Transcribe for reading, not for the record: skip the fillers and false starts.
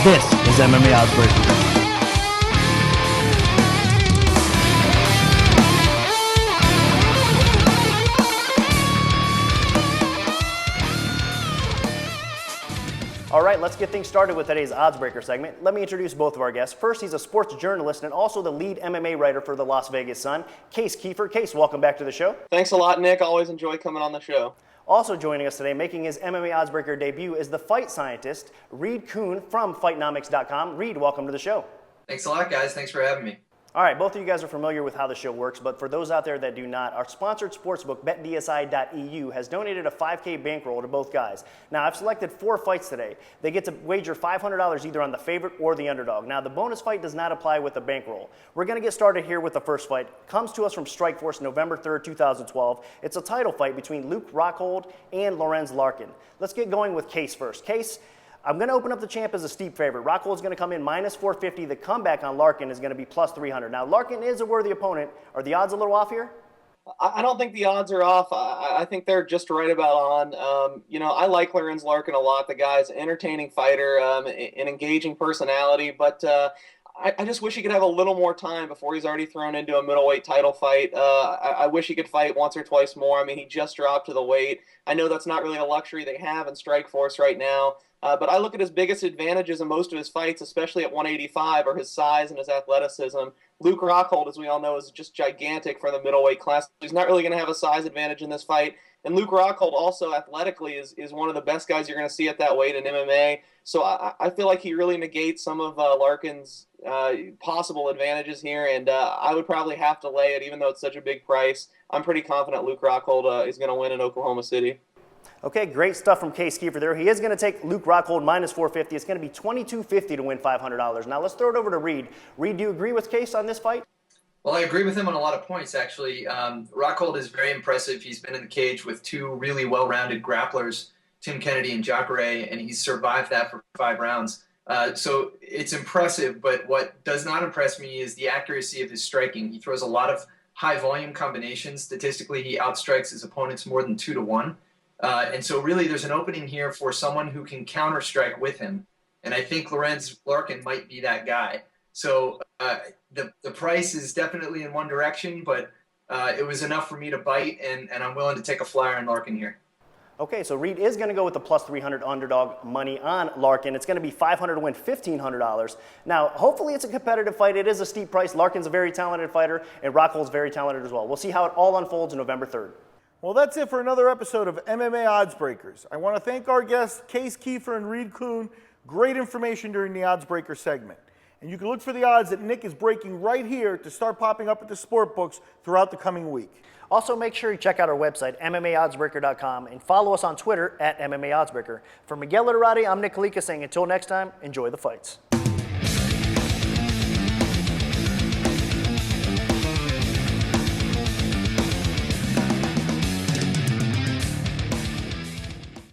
This is MMA Oddsmaker. All right, let's get things started with today's Oddsbreaker segment. Let me introduce both of our guests. First, he's a sports journalist and also the lead MMA writer for the Las Vegas Sun, Keefer. Case, welcome back to the show. Thanks a lot, Nick. Always enjoy coming on the show. Also joining us today, making his MMA Oddsbreaker debut, is the fight scientist, Kuhn from Fightnomics.com. Reed, welcome to the show. Thanks a lot, guys. Thanks for having me. All right, both of you guys are familiar with how the show works, but for those out there that do not, our sponsored sportsbook, BetDSI.eu, has donated a $5K bankroll to both guys. Now, I've selected 4 fights today. They get to wager $500 either on the favorite or the underdog. Now, the bonus fight does not apply with the bankroll. We're going to get started here with the first fight. Comes to us from Strikeforce, November 3rd, 2012. It's a title fight between Luke Rockhold and Lorenz Larkin. Let's get going with Case first. Case, I'm going to open up the champ as a steep favorite. Rockhold's going to come in minus 450. The comeback on Larkin is going to be plus 300. Now, Larkin is a worthy opponent. Are the odds a little off here? I don't think the odds are off. I think they're just right about on. I like Lorenz Larkin a lot. The guy's an entertaining fighter, an engaging personality, but I just wish he could have a little more time before he's already thrown into a middleweight title fight. I wish he could fight once or twice more. I mean, he just dropped to the weight. I know that's not really a luxury they have in Strikeforce right now. But I look at his biggest advantages in most of his fights, especially at 185, are his size and his athleticism. Luke Rockhold, as we all know, is just gigantic for the middleweight class. He's not really going to have a size advantage in this fight. And Luke Rockhold also athletically is one of the best guys you're going to see at that weight in MMA. So I feel like he really negates some of Larkin's possible advantages here. And I would probably have to lay it, even though it's such a big price. I'm pretty confident Luke Rockhold is going to win in Oklahoma City. Okay, great stuff from Case Keefer there. He is going to take Luke Rockhold minus 450. It's going to be $22.50 to win $500. Now let's throw it over to Reed. Reed, do you agree with Case on this fight? Well, I agree with him on a lot of points, actually. Rockhold is very impressive. He's been in the cage with 2 really well-rounded grapplers, Tim Kennedy and Jacare, and he's survived that for 5 rounds. So it's impressive, but what does not impress me is the accuracy of his striking. He throws a lot of high-volume combinations. Statistically, he outstrikes his opponents more than 2-1. And so really there's an opening here for someone who can counter-strike with him. And I think Lorenz Larkin might be that guy. So the price is definitely in one direction, but it was enough for me to bite, and I'm willing to take a flyer on Larkin here. Okay, so Reed is going to go with the plus 300 underdog money on Larkin. It's going to be $500 to win $1,500. Now, hopefully it's a competitive fight. It is a steep price. Larkin's a very talented fighter, and Rockhold's very talented as well. We'll see how it all unfolds November 3rd. Well, that's it for another episode of MMA Oddsbreakers. I want to thank our guests, Case Keefer and Reed Kuhn. Great information during the Oddsbreaker segment. And you can look for the odds that Nick is breaking right here to start popping up at the sport books throughout the coming week. Also, make sure you check out our website, MMAOddsbreaker.com, and follow us on Twitter at MMA Oddsbreaker. For Miguel Literati, I'm Nick Kalikas saying until next time, enjoy the fights.